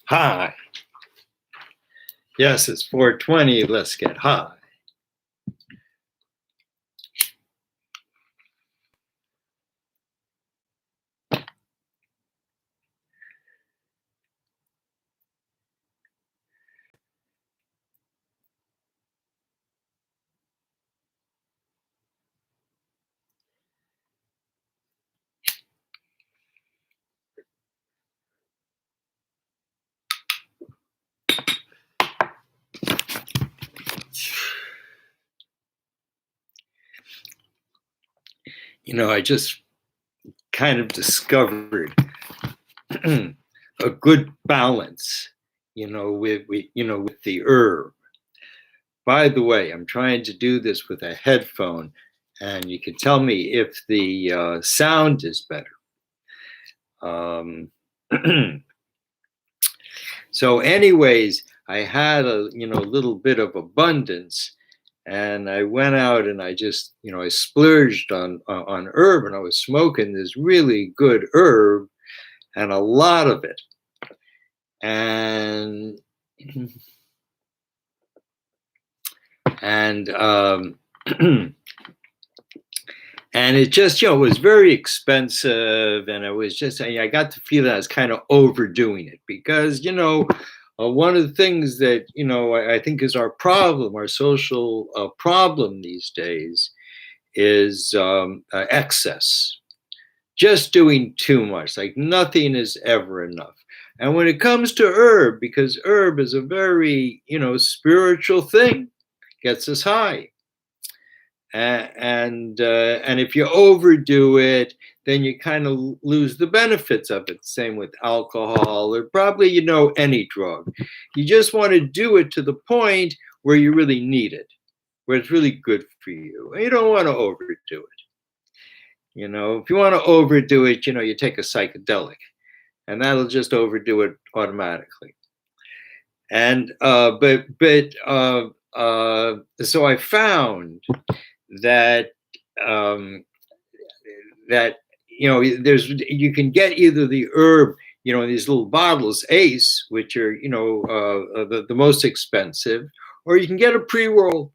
High. Yes, it's 4:20. Let's get high. You know, I just kind of discovered a good balance, with the herb. By the way, I'm trying to do this with a headphone, and you can tell me if the sound is better. So anyways, I had a little bit of abundance, and I went out and I just I splurged on herb, and I was smoking this really good herb and a lot of it. And and and it just was very expensive, and it was just I got the feeling I was kind of overdoing it, because one of the things that I think is our problem, our social problem these days, is excess. Just doing too much. Like nothing is ever enough. And when it comes to herb, because herb is a very spiritual thing, gets us high. And if you overdo it, then you kind of lose the benefits of it. Same with alcohol, or probably any drug. You just want to do it to the point where you really need it, where it's really good for you. And you don't want to overdo it. If you want to overdo it, you take a psychedelic, and that'll just overdo it automatically. And so I found that you can get either the herb in these little bottles, Ace, which are the most expensive, or you can get a pre-roll.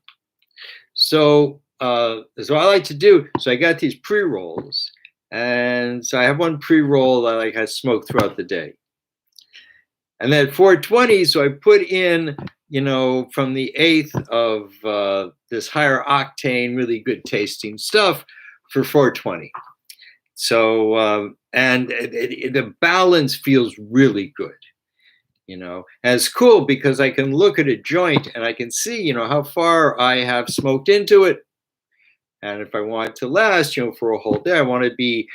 So I like to do, so I got these pre-rolls, and so I have one pre-roll that I smoke throughout the day. And then 420, so I put in from the 8th of this higher octane, really good tasting stuff for 420. So, and the balance feels really good, and it's cool because I can look at a joint and I can see, how far I have smoked into it. And if I want it to last, for a whole day, I want to be,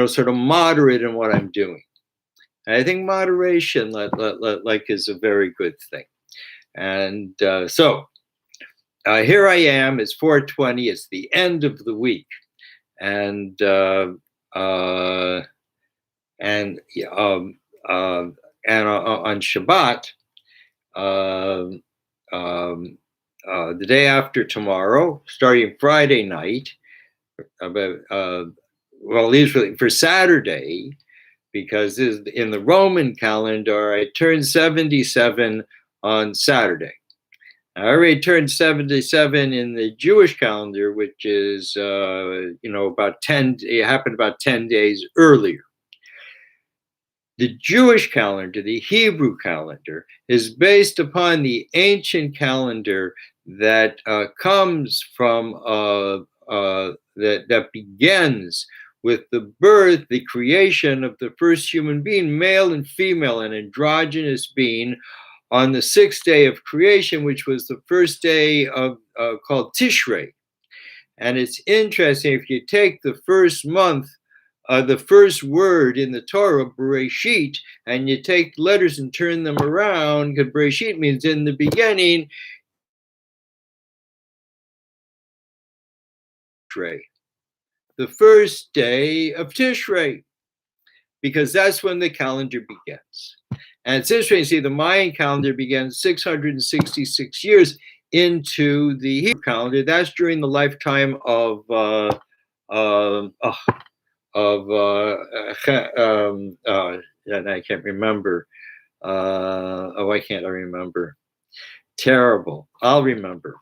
sort of moderate in what I'm doing. And I think moderation, is a very good thing. And so here I am. It's 4:20. It's the end of the week, and on Shabbat, the day after tomorrow, starting Friday night, usually for Saturday, because in the Roman calendar, I turned 77 on Saturday. I already turned 77 in the Jewish calendar, which is, it happened about 10 days earlier. The Jewish calendar, the Hebrew calendar, is based upon the ancient calendar that comes from, that begins with the birth, the creation of the first human being, male and female, an androgynous being, on the 6th day of creation, which was the first day of called Tishrei. And it's interesting, if you take the first month, the first word in the Torah, Bereshit, and you take letters and turn them around, because Bereshit means in the beginning, Tishrei, the first day of Tishrei, because that's when the calendar begins. And it's interesting to see the Mayan calendar began 666 years into the Hebrew calendar. That's during the lifetime of um, oh, and I can't remember. Why can't I remember? Terrible. I'll remember.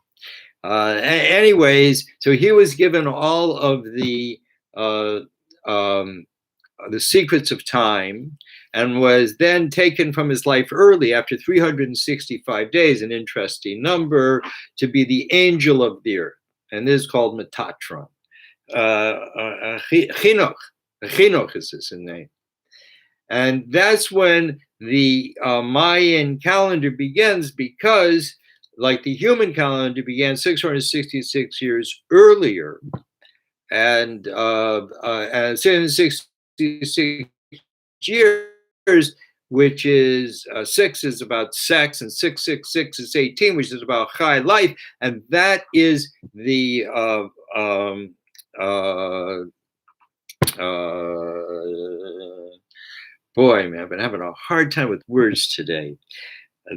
Anyways, so he was given all of uh, um, the secrets of time, and was then taken from his life early after 365 days, an interesting number, to be the angel of the earth. And this is called Metatron. Chinuch. Chinuch is his name. And that's when the Mayan calendar begins, because, like the human calendar, began 666 years earlier. And 666 years, which is 6 is about sex, and 666 is 18, which is about high life. And that is the boy, man, I've been having a hard time with words today.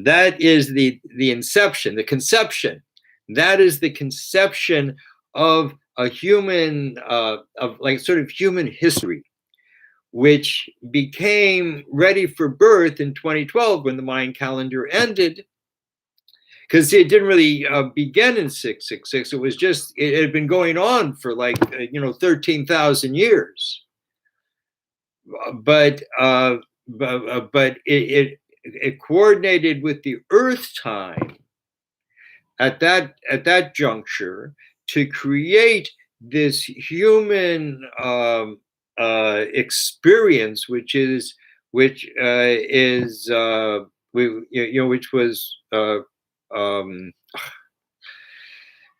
That is the inception, the conception. That is the conception of a human, of like sort of human history, which became ready for birth in 2012 when the Mayan calendar ended, because it didn't really begin in 666. It was just, it had been going on for like 13,000 years, but it coordinated with the Earth time at that juncture to create this human experience, which was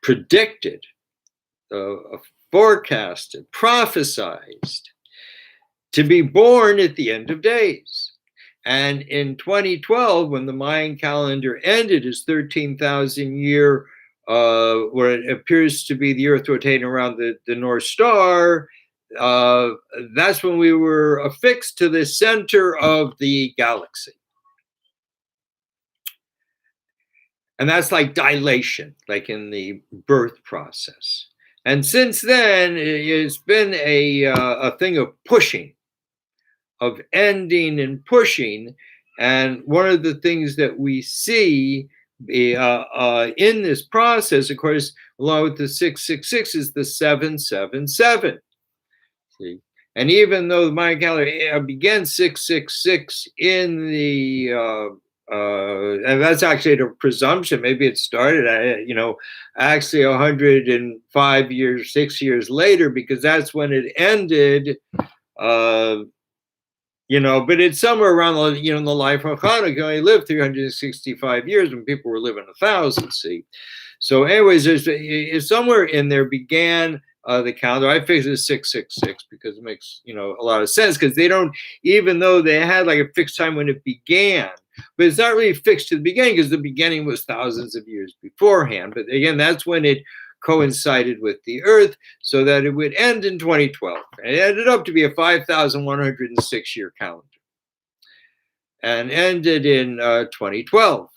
predicted, forecasted, prophesized to be born at the end of days. And in 2012, when the Mayan calendar ended its 13,000 year, where it appears to be the Earth rotating around the North Star, that's when we were affixed to the center of the galaxy. And that's like dilation, like in the birth process. And since then, it's been a thing of pushing, of ending and pushing. And one of the things that we see in this process, of course, along with the 666, is the 777. See? And even though the Mayan calendar began 666 in the and that's actually a presumption. Maybe it started, actually 105 years, 6 years later, because that's when it ended. But it's somewhere around the life of Hanukkah. Only lived 365 years when people were living 1,000. See, so anyways, there's somewhere in there began the calendar. I fixed it 666 because it makes a lot of sense, because they don't, even though they had like a fixed time when it began, but it's not really fixed to the beginning, because the beginning was thousands of years beforehand. But again, that's when it coincided with the Earth, so that it would end in 2012. And it ended up to be a 5,106 year calendar, and ended in 2012,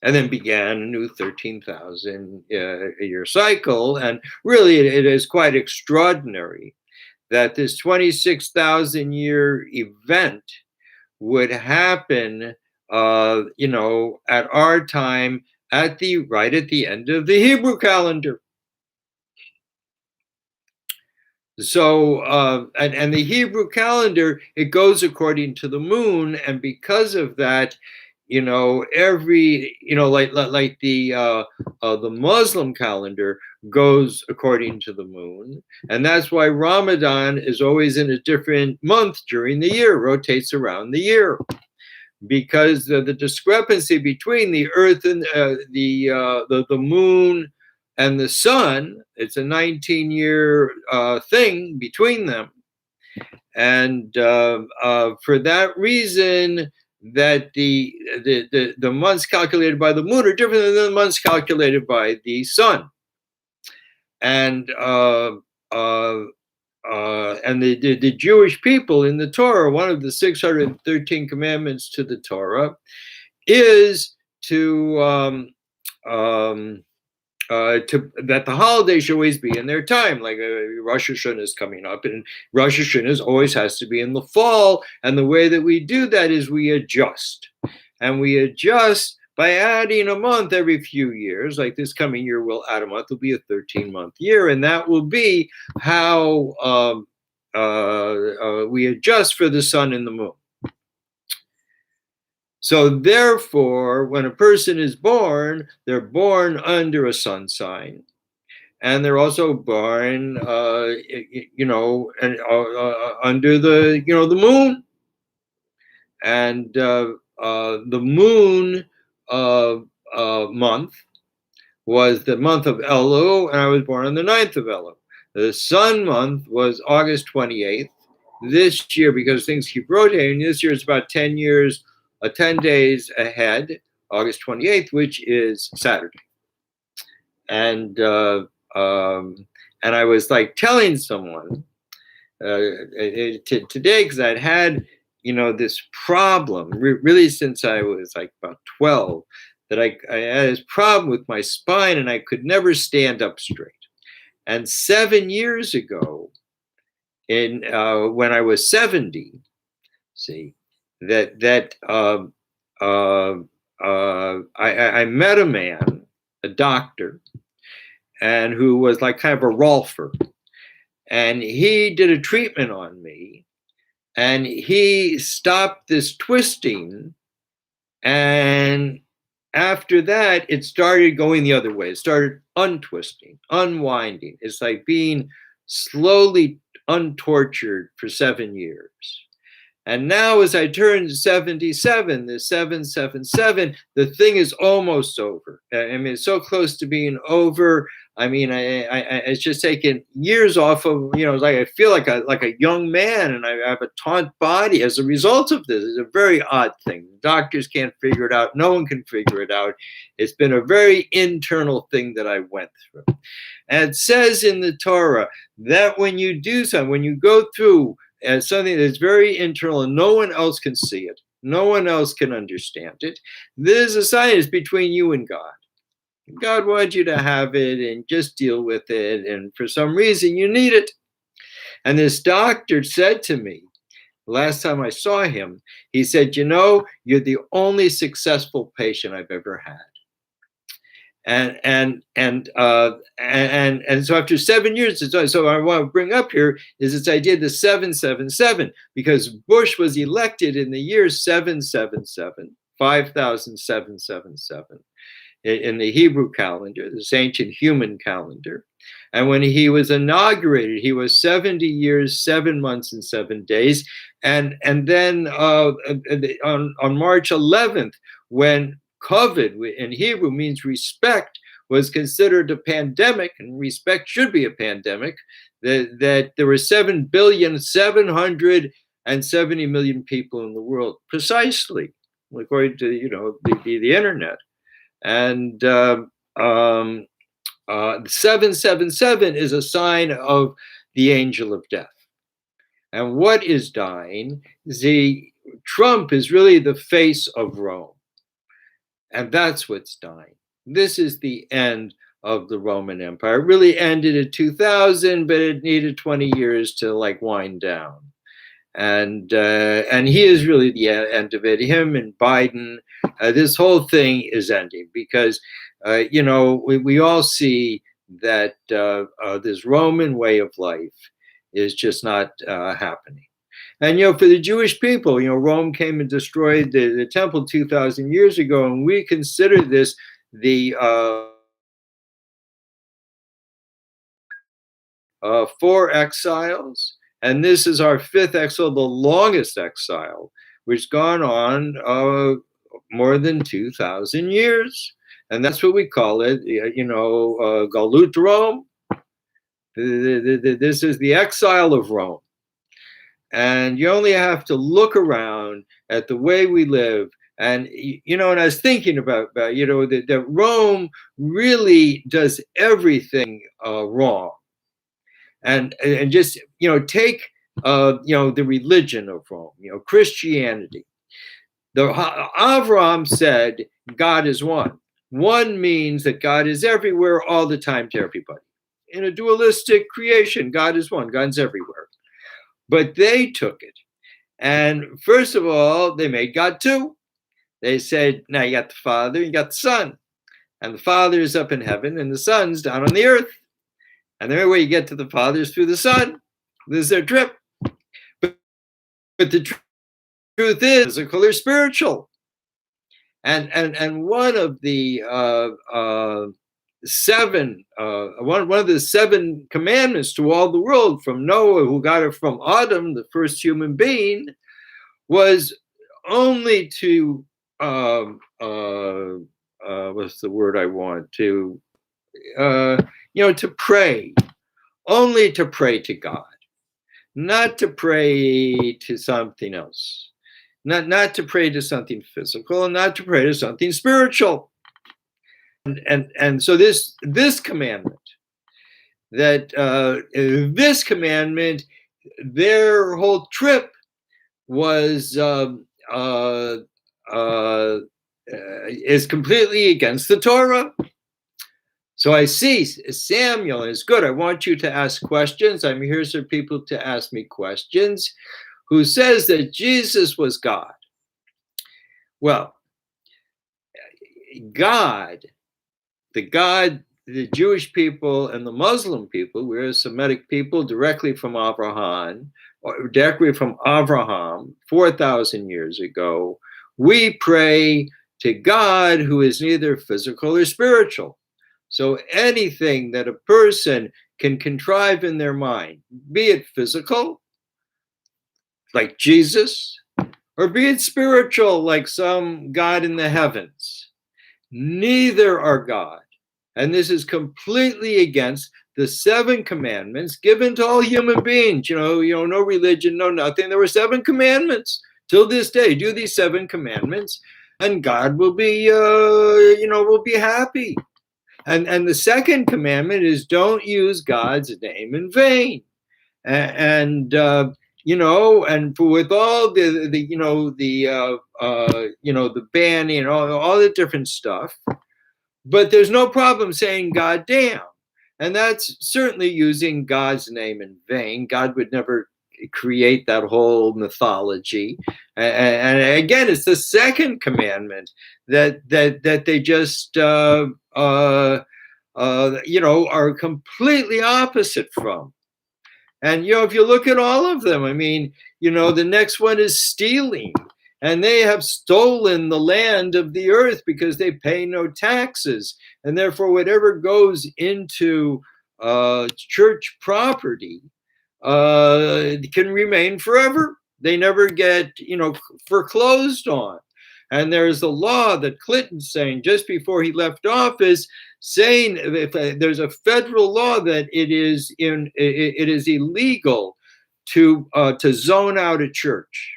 and then began a new 13,000 year cycle. And really, it is quite extraordinary that this 26,000 year event would happen at our time, right at the end of the Hebrew calendar. So, and the Hebrew calendar, it goes according to the moon, and because of that, every, like the Muslim calendar goes according to the moon, and that's why Ramadan is always in a different month during the year, rotates around the year. Because the discrepancy between the Earth and the moon and the sun, it's a 19-year thing between them. And for that reason, that the months calculated by the moon are different than the months calculated by the sun. And the Jewish people in the Torah, one of the 613 commandments to the Torah, is to that the holidays should always be in their time. Like Rosh Hashanah is coming up, and Rosh Hashanah always has to be in the fall. And the way that we do that is we adjust, and we adjust by adding a month every few years. Like this coming year, we'll add a month. It'll be a 13-month year, and that will be how we adjust for the sun and the moon. So therefore, when a person is born, they're born under a sun sign, and they're also born, under the the moon, and the moon month was the month of Elul, and I was born on the 9th of Elul. The sun month was August 28th. This year, because things keep rotating, this year it's about 10 days ahead, August 28th, which is Saturday. And I was like telling someone today, because I'd had this problem really since I was like about 12, that I had this problem with my spine and I could never stand up straight. And 7 years ago, when I was 70, I met a man, a doctor, and who was like kind of a Rolfer, and he did a treatment on me, and he stopped this twisting, and after that, it started going the other way. It started untwisting, unwinding. It's like being slowly untortured for 7 years. And now as I turn 77, the 777, the thing is almost over. I mean, it's so close to being over. I mean, it's just taken years off of, like I feel like a young man, and I have a taut body as a result of this. It's a very odd thing. Doctors can't figure it out. No one can figure it out. It's been a very internal thing that I went through. And it says in the Torah that when you do something, when you go through something that's very internal and no one else can see it, no one else can understand it, there's a sign. It's between you and God. God wants you to have it and just deal with it. And for some reason, you need it. And this doctor said to me, last time I saw him, he said, you're the only successful patient I've ever had. And so after 7 years, so I want to bring up here is this idea of the 777, because Bush was elected in the year 777, 5,777. In the Hebrew calendar, this ancient human calendar. And when he was inaugurated, he was 70 years, 7 months, and 7 days. And then on March 11th, when COVID, in Hebrew means respect, was considered a pandemic, and respect should be a pandemic, that there were 7,770,000,000 people in the world, precisely, according to the internet. And 777 is a sign of the angel of death. And what is dying? Trump is really the face of Rome. And that's what's dying. This is the end of the Roman Empire. It really ended in 2000, but it needed 20 years to wind down. And he is really the end of it. Him and Biden, this whole thing is ending because, we all see that this Roman way of life is just not happening. And, for the Jewish people, Rome came and destroyed the temple 2,000 years ago, and we consider this the 4 exiles. And this is our 5th exile, the longest exile, which has gone on more than 2,000 years. And that's what we call it, Galut Rome. This is the exile of Rome. And you only have to look around at the way we live. And, and I was thinking about that Rome really does everything wrong. And just, take, the religion of Rome, Christianity. Avram said, God is one. One means that God is everywhere all the time to everybody. In a dualistic creation, God is one, God's everywhere. But they took it. And first of all, they made God two. They said, now you got the Father, you got the Son. And the Father is up in heaven and the Son's down on the earth. And the only way you get to the Father is through the Son. This is their trip. But the truth is, physical or spiritual. And one of the one of the seven commandments to all the world from Noah, who got it from Adam, the first human being, was only to what's the word I want, to to pray, only to pray to God, not to pray to something else, not to pray to something physical, and not to pray to something spiritual. And so this commandment, their whole trip was is completely against the Torah. So I see Samuel is good. I want you to ask questions. I'm here for people to ask me questions. Who says that Jesus was God? Well, God, the Jewish people and the Muslim people, we're Semitic people directly from Abraham, 4,000 years ago. We pray to God who is neither physical or spiritual. So anything that a person can contrive in their mind, be it physical, like Jesus, or be it spiritual, like some God in the heavens, neither are God. And this is completely against the 7 commandments given to all human beings. No religion, no nothing. There were 7 commandments till this day. Do these 7 commandments, and God will be, will be happy. And the second commandment is don't use God's name in vain. And with all the banning and all the different stuff, but there's no problem saying God damn. And that's certainly using God's name in vain. God would never create that whole mythology. And again, it's the second commandment that they just are completely opposite from. And if you look at all of them, the next one is stealing. And they have stolen the land of the earth because they pay no taxes. And therefore, whatever goes into church property can remain forever. They never get, foreclosed on. And there's a law that Clinton's saying just before he left office, saying if there's a federal law that it is illegal to zone out a church.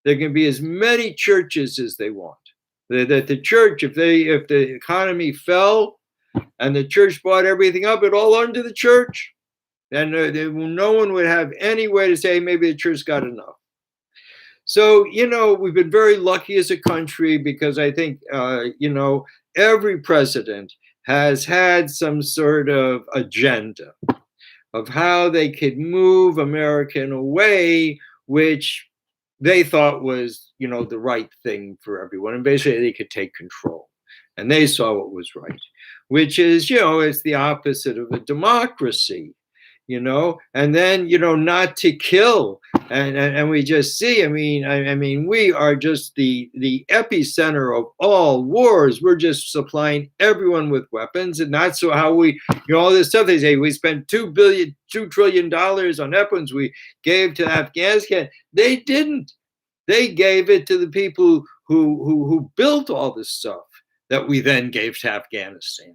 There can be as many churches as they want. That the church, if the economy fell and the church bought everything up, it all under the church. And no one would have any way to say maybe the church got enough. So, we've been very lucky as a country because I think, every president has had some sort of agenda of how they could move America in a way which they thought was, the right thing for everyone. And basically they could take control. And they saw what was right, which is, it's the opposite of a democracy, and then, not to kill. And we just see, we are just the epicenter of all wars. We're just supplying everyone with weapons. And that's how we, all this stuff they say, we spent $2 trillion on weapons we gave to Afghanistan. They didn't. They gave it to the people who built all this stuff that we then gave to Afghanistan.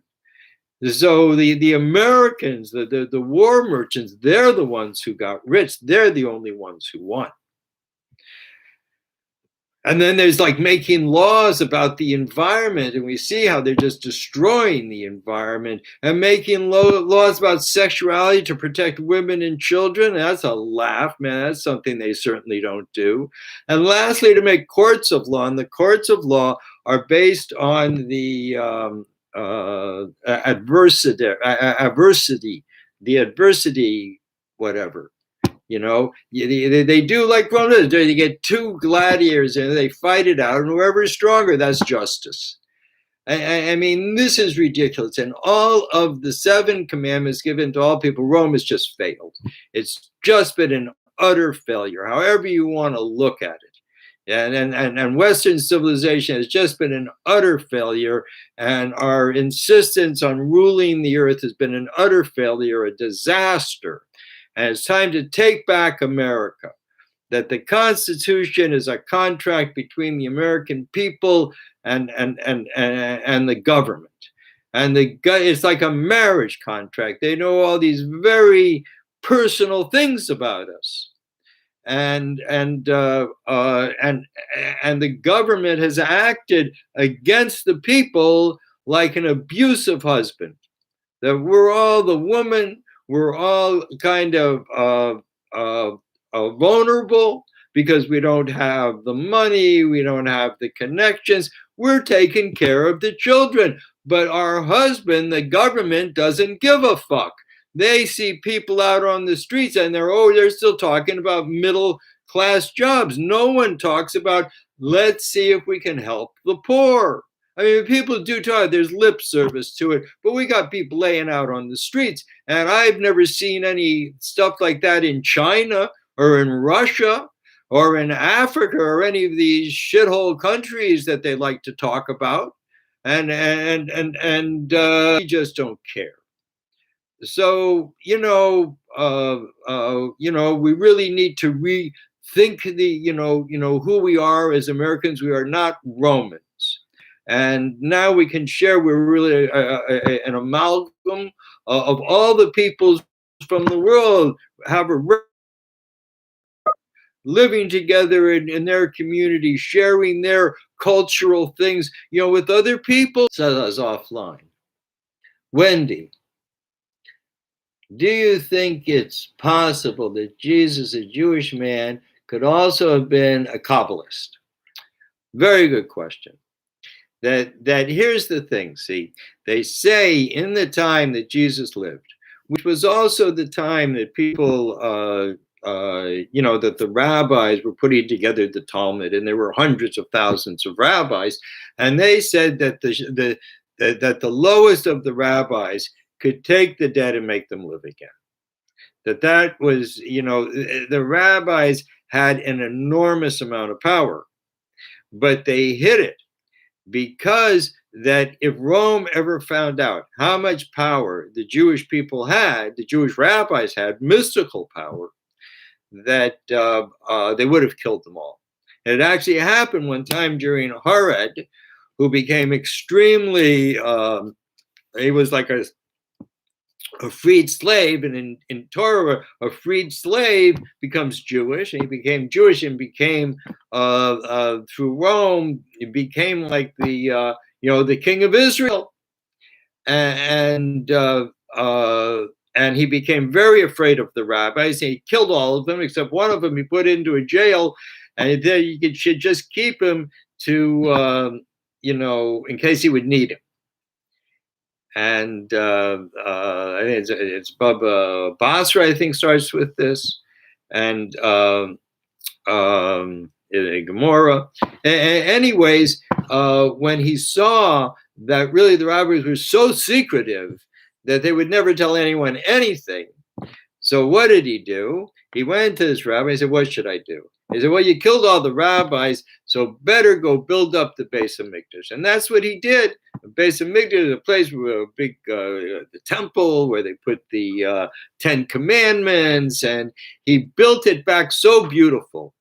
So the Americans, the war merchants, they're the ones who got rich. They're the only ones who won. And then there's making laws about the environment, and we see how they're just destroying the environment, and making laws about sexuality to protect women and children. That's a laugh, man. That's something they certainly don't do. And lastly, to make courts of law, and the courts of law are based on the adversity, whatever. They do like Rome. They get two gladiators and they fight it out, and whoever is stronger, that's justice. I mean, this is ridiculous. And all of the 7 commandments given to all people, Rome has just failed. It's just been an utter failure, however you want to look at it. And Western civilization has just been an utter failure. And our insistence on ruling the earth has been an utter failure, a disaster. And it's time to take back America. That the Constitution is a contract between the American people and the government, and it's like a marriage contract. They know all these very personal things about us, and the government has acted against the people like an abusive husband. That we're all the woman, we're all kind of vulnerable because we don't have the money, we don't have the connections. We're taking care of the children, but our husband, the government, doesn't give a fuck. They see people out on the streets and they're still talking about middle class jobs. No one talks about, let's see if we can help the poor. I mean, people do talk, there's lip service to it, but we got people laying out on the streets. And I've never seen any stuff like that in China or in Russia or in Africa or any of these shithole countries that they like to talk about. And we just don't care. So, we really need to rethink who we are as Americans. We are not Romans. And now we can share, we're really an amalgam of all the peoples from the world, have a living together in their community, sharing their cultural things, with other people. Says us offline. Wendy, do you think it's possible that Jesus, a Jewish man, could also have been a Kabbalist? Very good question. That here's the thing, see, they say in the time that Jesus lived, which was also the time that people, that the rabbis were putting together the Talmud, and there were hundreds of thousands of rabbis, and they said that the lowest of the rabbis could take the dead and make them live again. That was, the rabbis had an enormous amount of power, but they hid it. Because that if Rome ever found out how much power the Jewish people had, the Jewish rabbis had, mystical power, that they would have killed them all. And it actually happened one time during Herod, who became extremely, he was like a freed slave, and in Torah, a freed slave becomes Jewish, and he became Jewish and became through Rome, he became like the king of Israel, and he became very afraid of the rabbis. He killed all of them except one of them. He put into a jail, and then you should just keep him to in case he would need him. And I think it's Baba Basra, I think, starts with this, and Gomorrah. Anyways, when he saw that really the rabbis were so secretive that they would never tell anyone anything, so what did he do? He went to this rabbi and said, "What should I do?" He said, "Well, you killed all the rabbis, so better go build up the Beis Hamikdash." And that's what he did. The Beis Hamikdash is a place where a big the temple where they put the 10 Commandments, and he built it back so beautiful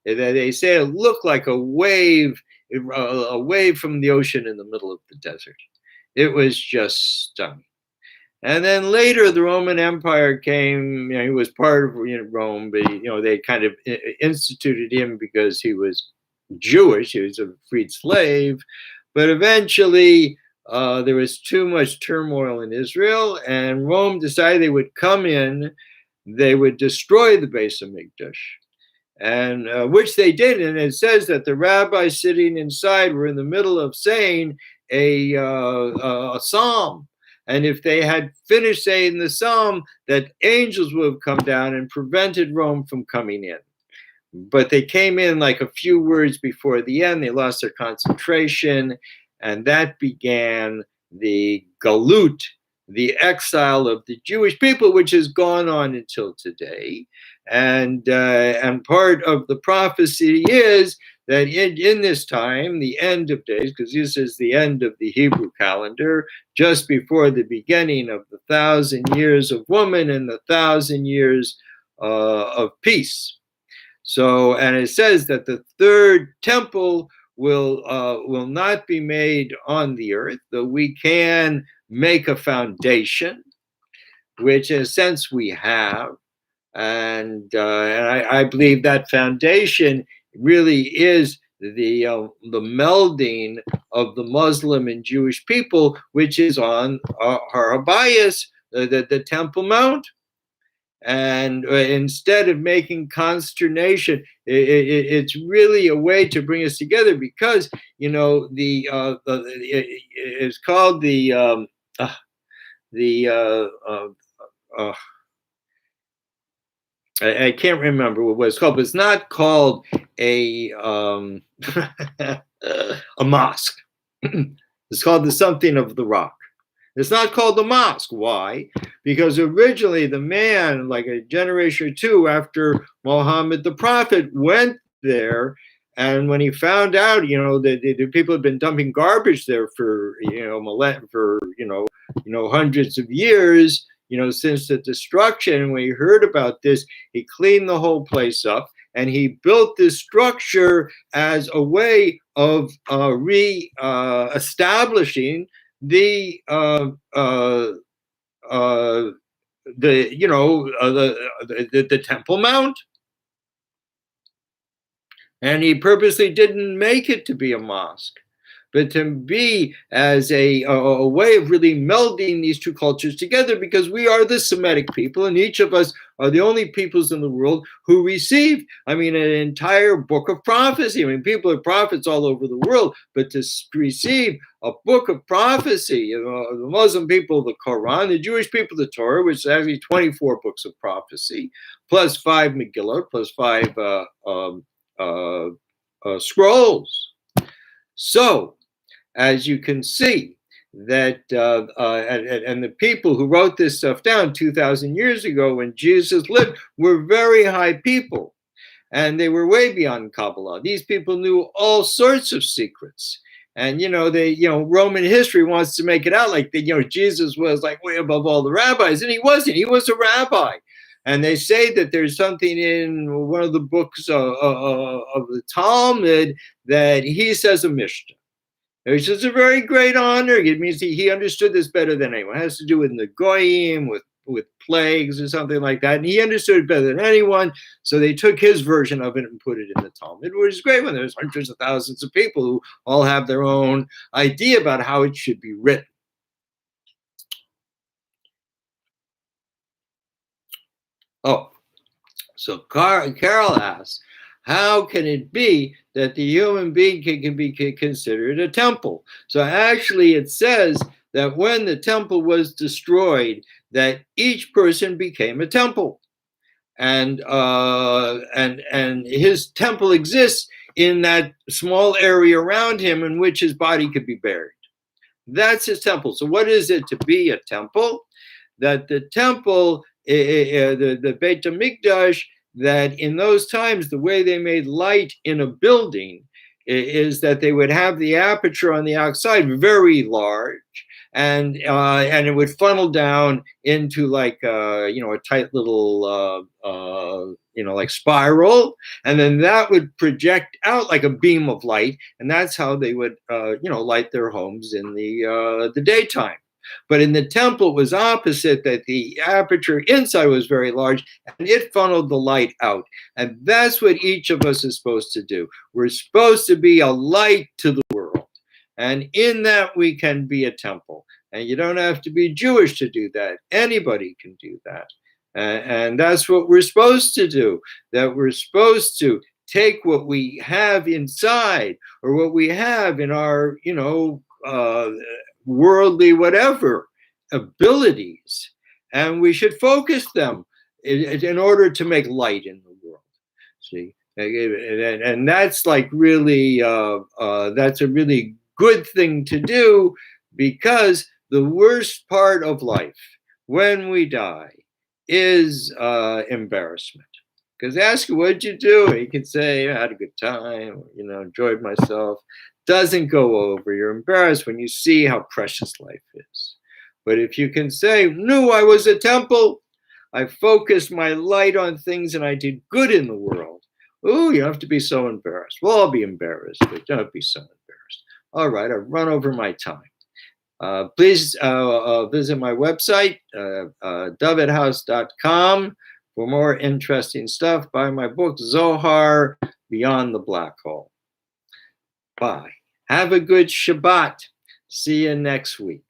that they say it looked like a wave from the ocean in the middle of the desert. It was just stunning. And then later, the Roman Empire came. He was part of Rome, but they kind of instituted him because he was Jewish. He was a freed slave, but eventually there was too much turmoil in Israel, and Rome decided they would come in, they would destroy the Beis Hamikdash, and which they did. And it says that the rabbis sitting inside were in the middle of saying a psalm. And if they had finished saying the psalm, that angels would have come down and prevented Rome from coming in. But they came in like a few words before the end. They lost their concentration, and that began the galut, the exile of the Jewish people, which has gone on until today. And part of the prophecy is that in this time, the end of days, because this is the end of the Hebrew calendar, just before the beginning of the 1,000 years of woman and the 1,000 years of peace. So, and it says that the third temple will not be made on the earth, though we can make a foundation, which in a sense we have. And I believe that foundation really is the melding of the Muslim and Jewish people, which is on Har HaBayis, the Temple Mount. And instead of making consternation, it's really a way to bring us together, because it's called I can't remember what it's called, but it's not called a a mosque. It's called the something of the rock. It's not called the mosque. Why? Because originally the man, like a generation or two after Muhammad the Prophet, went there, and when he found out, that the people had been dumping garbage there for hundreds of years, since the destruction. And when he heard about this, he cleaned the whole place up, and he built this structure as a way of establishing the Temple Mount. And he purposely didn't make it to be a mosque, but to be as a way of really melding these two cultures together, because we are the Semitic people, and each of us are the only peoples in the world who received, an entire book of prophecy. People are prophets all over the world, but to receive a book of prophecy, the Muslim people, the Quran, the Jewish people, the Torah, which is actually 24 books of prophecy, plus 5 Megillot, plus 5 scrolls. So, as you can see, that and the people who wrote this stuff down 2,000 years ago when Jesus lived were very high people, and they were way beyond Kabbalah. These people knew all sorts of secrets, and Roman history wants to make it out like that. Jesus was like way above all the rabbis, and he wasn't. He was a rabbi. And they say that there's something in one of the books of the Talmud that he says a Mishnah, which is a very great honor. It means he understood this better than anyone. It has to do with the Goyim, with plagues or something like that. And he understood it better than anyone. So they took his version of it and put it in the Talmud, which is great when there's hundreds of thousands of people who all have their own idea about how it should be written. Oh, so Carol asks, how can it be that the human being can be considered a temple? So actually it says that when the temple was destroyed, that each person became a temple. And his temple exists in that small area around him in which his body could be buried. That's his temple. So what is it to be a temple? That the temple, the Beit HaMikdash, that in those times, the way they made light in a building is that they would have the aperture on the outside very large, and it would funnel down into like a tight little like spiral, and then that would project out like a beam of light, and that's how they would light their homes in the daytime. But in the temple, it was opposite, that the aperture inside was very large and it funneled the light out. And that's what each of us is supposed to do. We're supposed to be a light to the world. And in that, we can be a temple. And you don't have to be Jewish to do that. Anybody can do that. And that's what we're supposed to do, that we're supposed to take what we have inside or what we have in our, worldly whatever abilities, and we should focus them in order to make light in the world. See, and that's like really, that's a really good thing to do, because the worst part of life when we die is embarrassment. Because they ask you, what'd you do? And you can say, I had a good time, enjoyed myself. Doesn't go over. You're embarrassed when you see how precious life is. But if you can say, no, I was a temple, I focused my light on things and I did good in the world. Oh, you don't have to be so embarrassed. We'll all be embarrassed, but don't be so embarrassed. All right, I've run over my time. Please visit my website, dovidhouse.com, for more interesting stuff. Buy my book, Zohar, Beyond the Black Hole. Bye. Have a good Shabbat. See you next week.